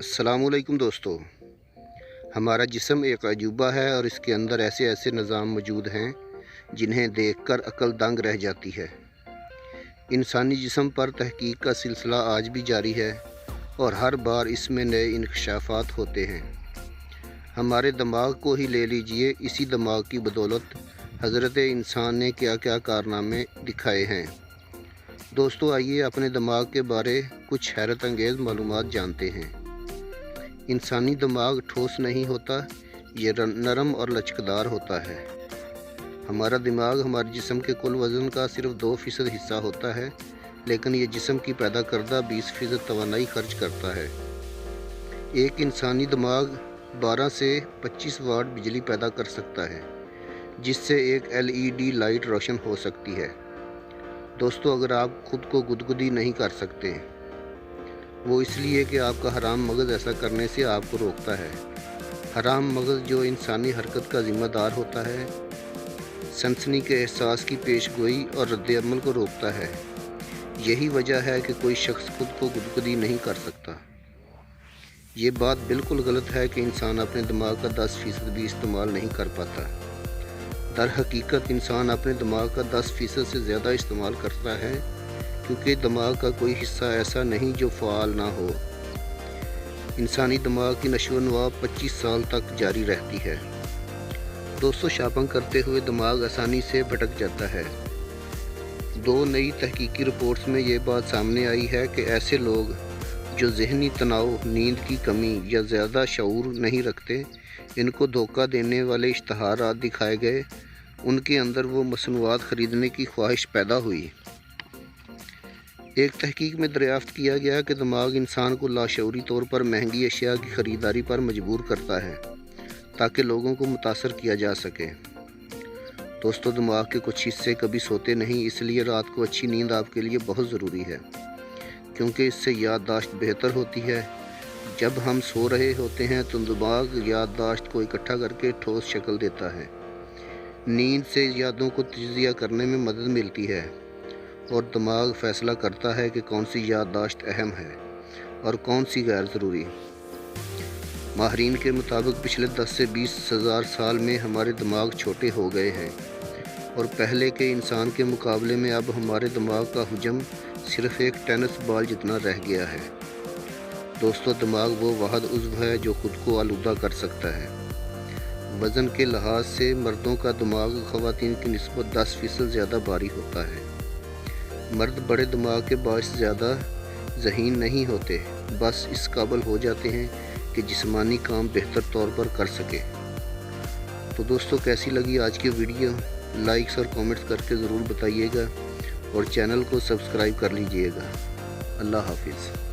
अस्सलाम वालेकुम दोस्तों। हमारा जिस्म एक अजूबा है और इसके अंदर ऐसे ऐसे निज़ाम मौजूद हैं जिन्हें देखकर अक्ल दंग रह जाती है। इंसानी जिस्म पर तहकीक का सिलसिला आज भी जारी है और हर बार इसमें नए इंकशाफात होते हैं। हमारे दिमाग को ही ले लीजिए, इसी दिमाग की बदौलत हज़रत इंसान ने क्या क्या कारनामे दिखाए हैं। दोस्तों, आइए अपने दिमाग के बारे कुछ हैरत अंगेज़ मालूमात जानते हैं। इंसानी दिमाग ठोस नहीं होता, ये नरम और लचकदार होता है। हमारा दिमाग हमारे जिस्म के कुल वज़न का सिर्फ 2% हिस्सा होता है, लेकिन ये जिस्म की पैदा करदा 20% तवानाई खर्च करता है। एक इंसानी दिमाग 12 से 25 वाट बिजली पैदा कर सकता है, जिससे एक LED लाइट रोशन हो सकती है। दोस्तों, अगर आप खुद को गुदगुदी नहीं कर सकते, वो इसलिए कि आपका हराम मगज़ ऐसा करने से आपको रोकता है। हराम मगज़ जो इंसानी हरकत का ज़िम्मेदार होता है, सनसनी के एहसास की पेशगोई और रद्द-ए-अमल को रोकता है। यही वजह है कि कोई शख्स खुद को गुदगुदी नहीं कर सकता। ये बात बिल्कुल गलत है कि इंसान अपने दिमाग का 10% भी इस्तेमाल नहीं कर पाता। दर हकीकत इंसान अपने दिमाग का 10% से ज़्यादा इस्तेमाल करता है, क्योंकि दिमाग का कोई हिस्सा ऐसा नहीं जो फ़ाल ना हो। इंसानी दिमाग की नशो-व-नुमा 25 साल तक जारी रहती है। दोस्तों, शॉपिंग करते हुए दिमाग आसानी से भटक जाता है। 2 नई तहकीकी रिपोर्ट्स में ये बात सामने आई है कि ऐसे लोग जो ज़हनी तनाव, नींद की कमी या ज़्यादा शऊर नहीं रखते, इनको धोखा देने वाले इश्तहारात दिखाए गए, उनके अंदर वो मसनूआत ख़रीदने की ख्वाहिश पैदा हुई। एक तहकीक में दरियाफ्त किया गया कि दिमाग इंसान को लाशऊरी तौर पर महंगी अशिया की ख़रीदारी पर मजबूर करता है, ताकि लोगों को मुतासर किया जा सके। दोस्तों, दिमाग के कुछ हिस्से कभी सोते नहीं, इसलिए रात को अच्छी नींद आपके लिए बहुत ज़रूरी है, क्योंकि इससे याददाश्त बेहतर होती है। जब हम सो रहे होते हैं तो दिमाग याददाश्त को इकट्ठा करके ठोस शक्ल देता है। नींद से यादों को तजिया करने में मदद मिलती है और दिमाग फ़ैसला करता है कि कौन सी याददाश्त अहम है और कौन सी गैर ज़रूरी। माहिरीन के मुताबिक पिछले 10 से 20 हज़ार साल में हमारे दिमाग छोटे हो गए हैं और पहले के इंसान के मुकाबले में अब हमारे दिमाग का हुजम सिर्फ एक टेनिस बॉल जितना रह गया है। दोस्तों, दिमाग वो वाहिद उज़्व है जो ख़ुद को आलूदा कर सकता है। वज़न के लिहाज से मर्दों का दिमाग ख़वातीन की निस्बत 10% ज़्यादा भारी होता है। मर्द बड़े दिमाग के बायस ज़्यादा ज़हीन नहीं होते, बस इस काबिल हो जाते हैं कि जिस्मानी काम बेहतर तौर पर कर सके। तो दोस्तों, कैसी लगी आज की वीडियो? लाइक्स और कमेंट्स करके ज़रूर बताइएगा और चैनल को सब्सक्राइब कर लीजिएगा। अल्लाह हाफिज़।